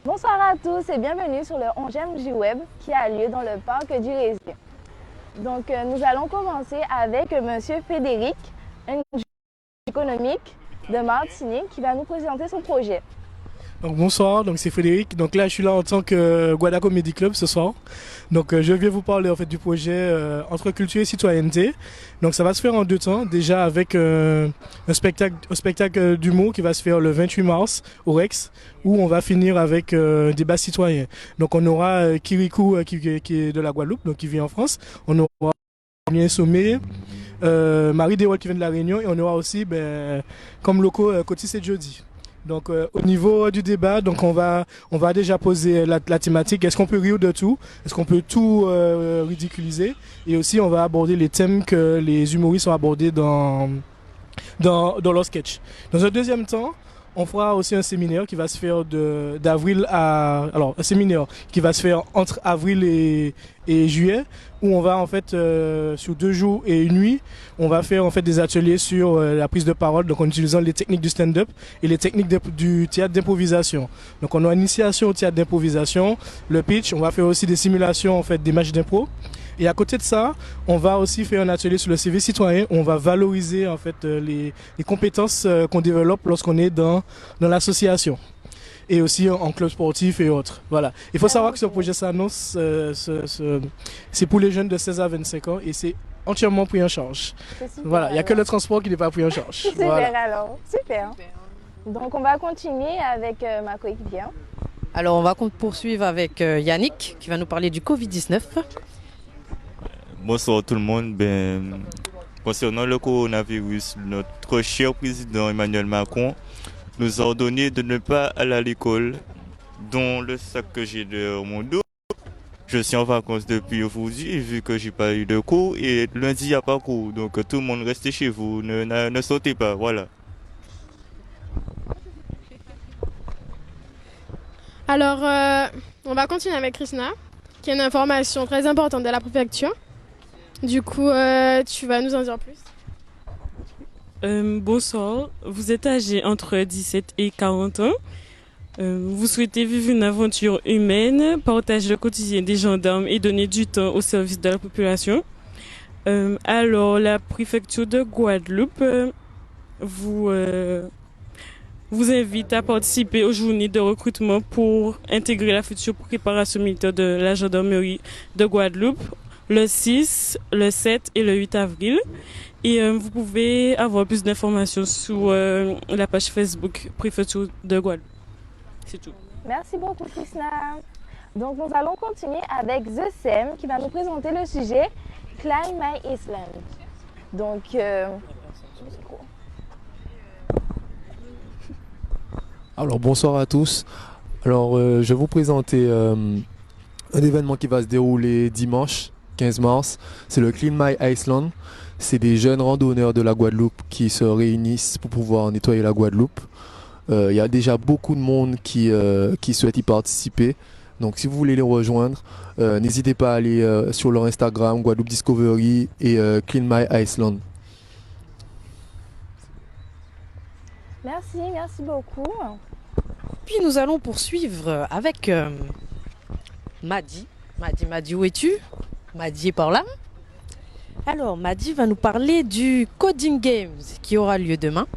Bonsoir à tous et bienvenue sur le 11e J-Web qui a lieu dans le parc du Résier. Donc nous allons commencer avec Monsieur Frédéric, un économique de Martinique qui va nous présenter son projet. Donc bonsoir, donc c'est Frédéric. Donc là je suis là en tant que Guada Comedy Club ce soir. Donc je viens vous parler en fait du projet entre culture et citoyenneté. Donc ça va se faire en deux temps. Déjà avec un spectacle d'humour qui va se faire le 28 mars au Rex, où on va finir avec un débat citoyen. Donc on aura Kirikou qui est de la Guadeloupe, donc qui vit en France. On aura Julien Sommet, Marie Deswolles qui vient de la Réunion, et on aura aussi comme locaux Cotis et Jody. Donc au niveau du débat, donc on va déjà poser la thématique. Est-ce qu'on peut rire de tout? Est-ce qu'on peut tout ridiculiser? Et aussi on va aborder les thèmes que les humoristes ont abordés dans leur sketch. Dans un deuxième temps, on fera aussi un séminaire qui va se faire d'avril à... Alors, un séminaire qui va se faire entre avril et juillet, où on va en fait, sur 2 jours et une nuit, on va faire en fait des ateliers sur la prise de parole, donc en utilisant les techniques du stand-up et les techniques du théâtre d'improvisation. Donc on a une initiation au théâtre d'improvisation, le pitch, on va faire aussi des simulations, en fait, des matchs d'impro. Et à côté de ça, on va aussi faire un atelier sur le CV citoyen où on va valoriser en fait les compétences qu'on développe lorsqu'on est dans l'association et aussi en club sportif et autres. Voilà. Il faut savoir que ce projet s'annonce, c'est pour les jeunes de 16 à 25 ans et c'est entièrement pris en charge. Voilà, il n'y a que le transport qui n'est pas pris en charge. Super Voilà. alors, super. Donc on va continuer avec ma coéquipière. Alors, on va poursuivre avec Yannick qui va nous parler du Covid-19. Bonsoir tout le monde. Concernant le coronavirus, notre cher président Emmanuel Macron nous a ordonné de ne pas aller à l'école, dont le sac que j'ai derrière mon dos. Je suis en vacances depuis aujourd'hui, vu que j'ai pas eu de cours, et lundi il n'y a pas cours. Donc tout le monde restez chez vous, ne sortez pas, voilà. Alors, on va continuer avec Krishna, qui a une information très importante de la préfecture. Du coup, tu vas nous en dire plus. Bonsoir, vous êtes âgé entre 17 et 40 ans. Vous souhaitez vivre une aventure humaine, partager le quotidien des gendarmes et donner du temps au service de la population. Alors, la préfecture de Guadeloupe vous invite à participer aux journées de recrutement pour intégrer la future préparation militaire de la gendarmerie de Guadeloupe le 6, le 7 et le 8 avril. Et vous pouvez avoir plus d'informations sur la page Facebook Préfecture de Guadeloupe. C'est tout. Merci beaucoup Krishna. Donc nous allons continuer avec The Sam qui va nous présenter le sujet Climb My Island. Donc Alors bonsoir à tous. Alors je vais vous présenter un événement qui va se dérouler dimanche 15 mars. C'est le Clean My Iceland. C'est des jeunes randonneurs de la Guadeloupe qui se réunissent pour pouvoir nettoyer la Guadeloupe. Il y a déjà beaucoup de monde qui souhaite y participer. Donc si vous voulez les rejoindre, n'hésitez pas à aller sur leur Instagram, Guadeloupe Discovery et Clean My Iceland. merci beaucoup. Puis nous allons poursuivre avec Madi. Madi, où es-tu? Madi est par là. Alors, Madi va nous parler du Coding Games qui aura lieu demain.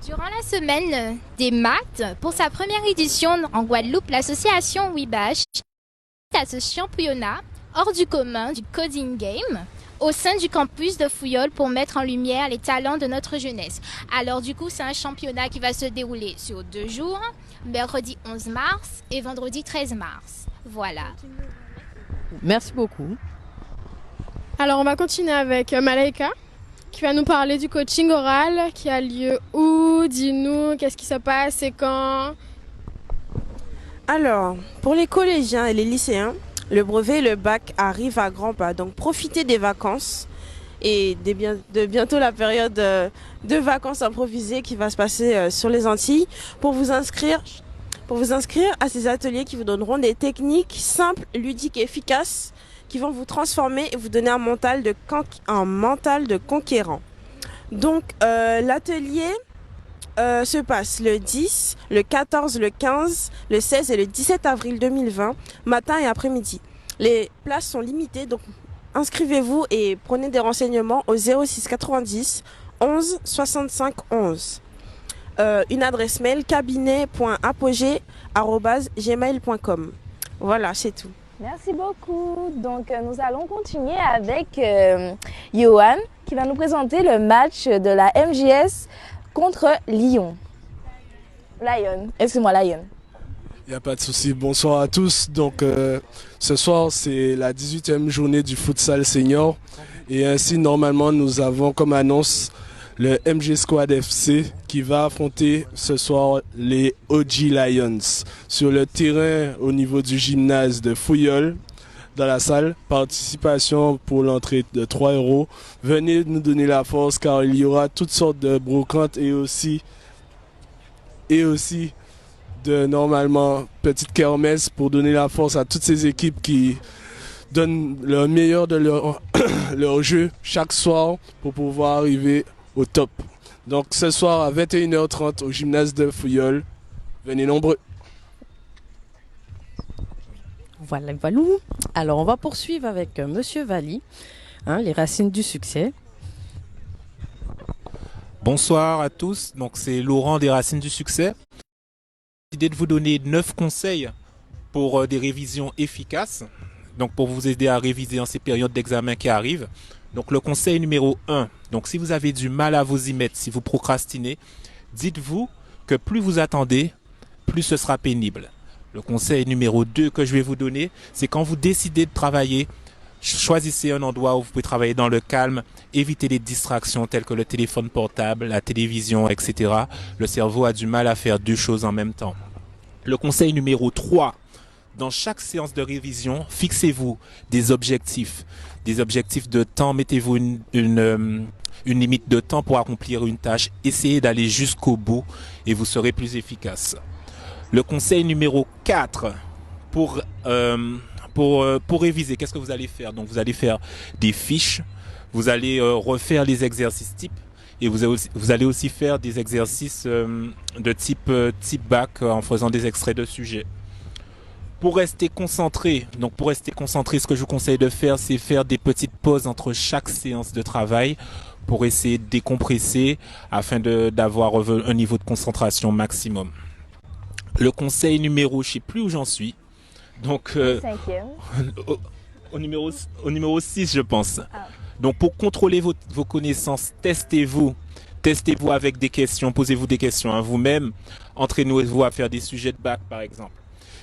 Durant la semaine des maths, pour sa première édition en Guadeloupe, l'association Webash à ce championnat hors du commun du Coding Game au sein du campus de Fouillol pour mettre en lumière les talents de notre jeunesse. Alors du coup, c'est un championnat qui va se dérouler sur 2 jours, mercredi 11 mars et vendredi 13 mars. Voilà. Merci beaucoup. Alors, on va continuer avec Malaika, qui va nous parler du coaching oral qui a lieu où? Dis-nous, qu'est-ce qui se passe et quand? Alors, pour les collégiens et les lycéens, le brevet et le bac arrivent à grands pas. Donc, profitez des vacances et de bientôt la période de vacances improvisées qui va se passer sur les Antilles pour vous inscrire à ces ateliers qui vous donneront des techniques simples, ludiques et efficaces qui vont vous transformer et vous donner un mental de conquérant. Donc, l'atelier se passe le 10, le 14, le 15, le 16 et le 17 avril 2020, matin et après-midi. Les places sont limitées, donc inscrivez-vous et prenez des renseignements au 06 90 11 65 11. Une adresse mail cabinet.apogée@gmail.com. Voilà, c'est tout. Merci beaucoup. Donc, nous allons continuer avec Johan qui va nous présenter le match de la MJS contre Lyon. Excuse-moi, Lyon. Il n'y a pas de souci. Bonsoir à tous. Donc, ce soir, c'est la 18e journée du futsal senior. Et ainsi, normalement, nous avons comme annonce le MG Squad FC qui va affronter ce soir les OG Lions sur le terrain au niveau du gymnase de Fouilleul dans la salle. Participation pour l'entrée de 3 €. Venez nous donner la force car il y aura toutes sortes de brocantes et aussi de normalement petites kermesses pour donner la force à toutes ces équipes qui donnent le meilleur de leur jeu chaque soir pour pouvoir arriver au top. Donc ce soir à 21h30 au gymnase de Fouilleul. Venez nombreux. Voilà, Valou. Alors, on va poursuivre avec Monsieur Valli, les racines du succès. Bonsoir à tous. Donc, c'est Laurent des Racines du Succès. J'ai décidé de vous donner 9 conseils pour des révisions efficaces. Donc, pour vous aider à réviser en ces périodes d'examen qui arrivent. Donc, le conseil numéro 1. Donc, si vous avez du mal à vous y mettre, si vous procrastinez, dites-vous que plus vous attendez, plus ce sera pénible. Le conseil numéro 2 que je vais vous donner, c'est quand vous décidez de travailler, choisissez un endroit où vous pouvez travailler dans le calme, évitez les distractions telles que le téléphone portable, la télévision, etc. Le cerveau a du mal à faire 2 choses en même temps. Le conseil numéro 3, dans chaque séance de révision, fixez-vous des objectifs de temps, mettez-vous une limite de temps pour accomplir une tâche, essayez d'aller jusqu'au bout et vous serez plus efficace. Le conseil numéro 4, pour réviser, qu'est-ce que vous allez faire? Donc vous allez faire des fiches, vous allez refaire les exercices types et vous allez aussi faire des exercices de type bac en faisant des extraits de sujets. Pour rester concentré, ce que je vous conseille de faire, c'est faire des petites pauses entre chaque séance de travail pour essayer de décompresser afin d'avoir un niveau de concentration maximum. Le conseil numéro, je ne sais plus où j'en suis. Donc, au numéro 6, je pense. Ah. Donc, pour contrôler vos connaissances, testez-vous avec des questions, posez-vous des questions à vous-même. Entraînez-vous à faire des sujets de bac, par exemple.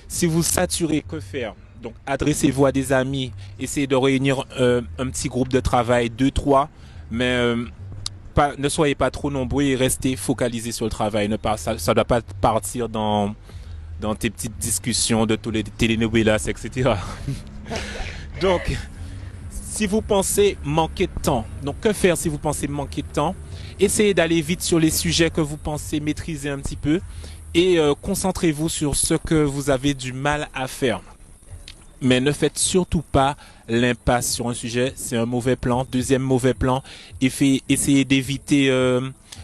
Si vous saturez, que faire? Donc, adressez-vous à des amis, essayez de réunir un petit groupe de travail, 2-3, mais ne soyez pas trop nombreux et restez focalisés sur le travail. Ça ne doit pas partir dans tes petites discussions de tous les telenovelas, etc. Donc, si vous pensez manquer de temps, donc que faire si vous pensez manquer de temps? Essayez d'aller vite sur les sujets que vous pensez maîtriser un petit peu et concentrez-vous sur ce que vous avez du mal à faire. Mais ne faites surtout pas l'impasse sur un sujet, c'est un mauvais plan. Deuxième mauvais plan, essayez d'éviter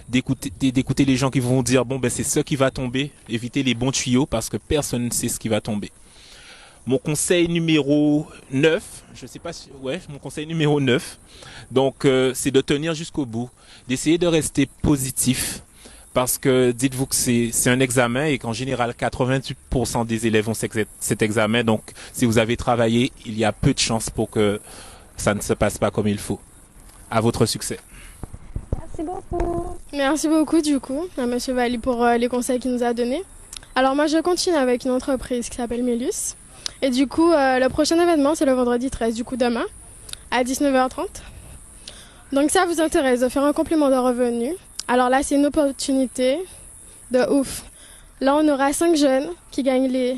d'écouter les gens qui vont dire bon ben c'est ce qui va tomber. Évitez les bons tuyaux parce que personne ne sait ce qui va tomber. Mon conseil numéro 9, mon conseil numéro 9, donc c'est de tenir jusqu'au bout, d'essayer de rester positif. Parce que dites-vous que c'est un examen et qu'en général 88% des élèves ont cet examen. Donc si vous avez travaillé, il y a peu de chances pour que ça ne se passe pas comme il faut. À votre succès. Merci beaucoup. Merci beaucoup du coup à Monsieur Valli pour les conseils qu'il nous a donnés. Alors moi je continue avec une entreprise qui s'appelle Melus. Et du coup le prochain événement c'est le vendredi 13, du coup demain à 19h30. Donc ça vous intéresse de faire un complément de revenus. Alors là, c'est une opportunité de ouf. Là, on aura 5 jeunes qui gagnent les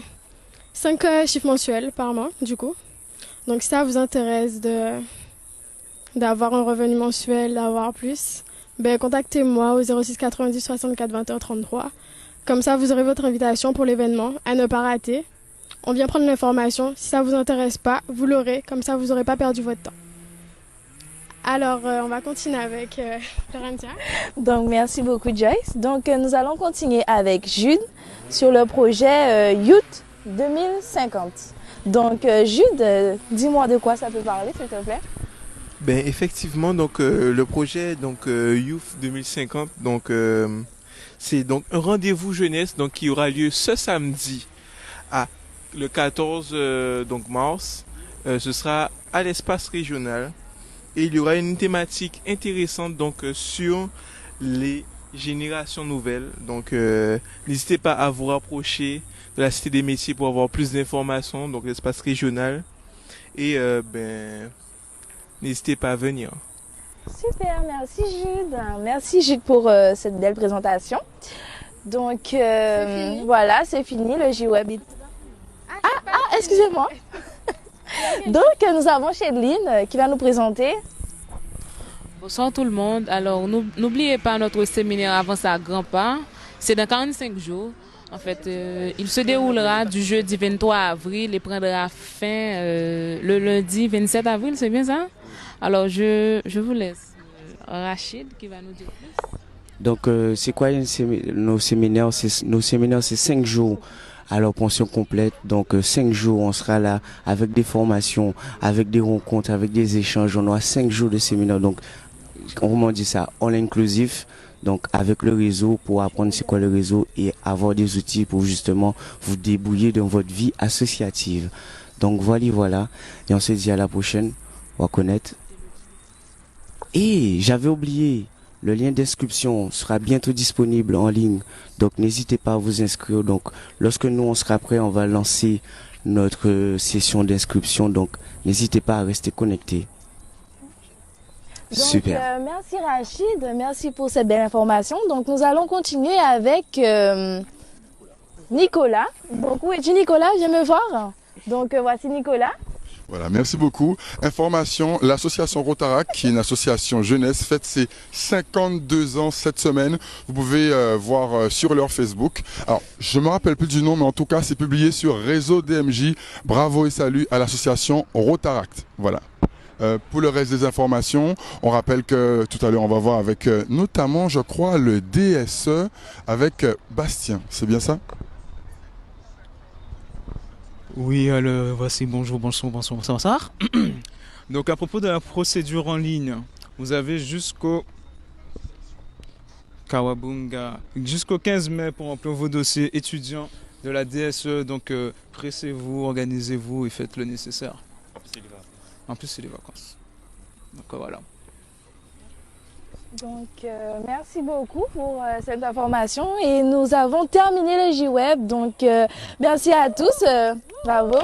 5 chiffres mensuels par mois, du coup. Donc, si ça vous intéresse d'avoir un revenu mensuel, d'avoir plus, contactez-moi au 06 90 64 21 33. Comme ça, vous aurez votre invitation pour l'événement à ne pas rater. On vient prendre l'information. Si ça vous intéresse pas, vous l'aurez. Comme ça, vous n'aurez pas perdu votre temps. Alors, on va continuer avec Florentia. Donc, merci beaucoup, Joyce. Donc, nous allons continuer avec Jude sur le projet Youth 2050. Donc, Jude, dis-moi de quoi ça peut parler, s'il te plaît. Ben effectivement donc le projet donc Youth 2050 donc c'est donc un rendez-vous jeunesse donc qui aura lieu ce samedi à le 14 donc mars. Ce sera à l'espace régional et il y aura une thématique intéressante donc sur les générations nouvelles. Donc n'hésitez pas à vous rapprocher de la Cité des métiers pour avoir plus d'informations, donc l'espace régional et n'hésitez pas à venir. Super, merci Jude. Merci Jude pour cette belle présentation. Donc voilà, c'est fini le J-Web. Excusez-moi. Donc nous avons Chédeline qui va nous présenter. Bonsoir tout le monde. Alors n'oubliez pas notre séminaire Avance à grands pas. C'est dans 45 jours. En fait, il se déroulera du jeudi 23 avril et prendra fin le lundi 27 avril, c'est bien ça? Alors, je vous laisse. Rachid qui va nous dire plus. Donc, c'est quoi nos séminaires? Nos séminaires, c'est 5 jours. Alors, pension complète. Donc, 5 jours, on sera là avec des formations, avec des rencontres, avec des échanges. On aura 5 jours de séminaire. Donc, comment on dit ça? All inclusif. Donc, avec le réseau, pour apprendre c'est quoi le réseau et avoir des outils pour justement vous débrouiller dans votre vie associative. Donc, voilà. Et on se dit à la prochaine. On va connaître. Et j'avais oublié, le lien d'inscription sera bientôt disponible en ligne. Donc, n'hésitez pas à vous inscrire. Donc, lorsque nous, on sera prêt, on va lancer notre session d'inscription. Donc, n'hésitez pas à rester connecté. Donc, Super. Merci Rachid, merci pour cette belle information. Donc nous allons continuer avec Nicolas. Donc où es-tu Nicolas? Viens me voir. Donc voici Nicolas. Voilà, merci beaucoup. Information, l'association Rotaract, qui est une association jeunesse, fête ses 52 ans cette semaine. Vous pouvez voir sur leur Facebook. Alors, je me rappelle plus du nom, mais en tout cas, c'est publié sur Réseau DMJ. Bravo et salut à l'association Rotaract. Voilà. Pour le reste des informations, on rappelle que tout à l'heure, on va voir avec notamment, je crois, le DSE avec Bastien. C'est bien ça? Oui, alors voici, bonjour. Donc à propos de la procédure en ligne, vous avez jusqu'au Kawabunga, jusqu'au 15 mai pour remplir vos dossiers étudiants de la DSE. Donc pressez-vous, organisez-vous et faites le nécessaire. En plus, c'est les vacances. Donc voilà. Donc merci beaucoup pour cette information et nous avons terminé le J-Web. Donc merci à tous. Bravo.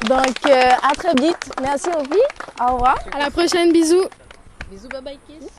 Donc à très vite. Merci aux filles. Au revoir. À la prochaine. Bisous. Bisous, bye bye kiss.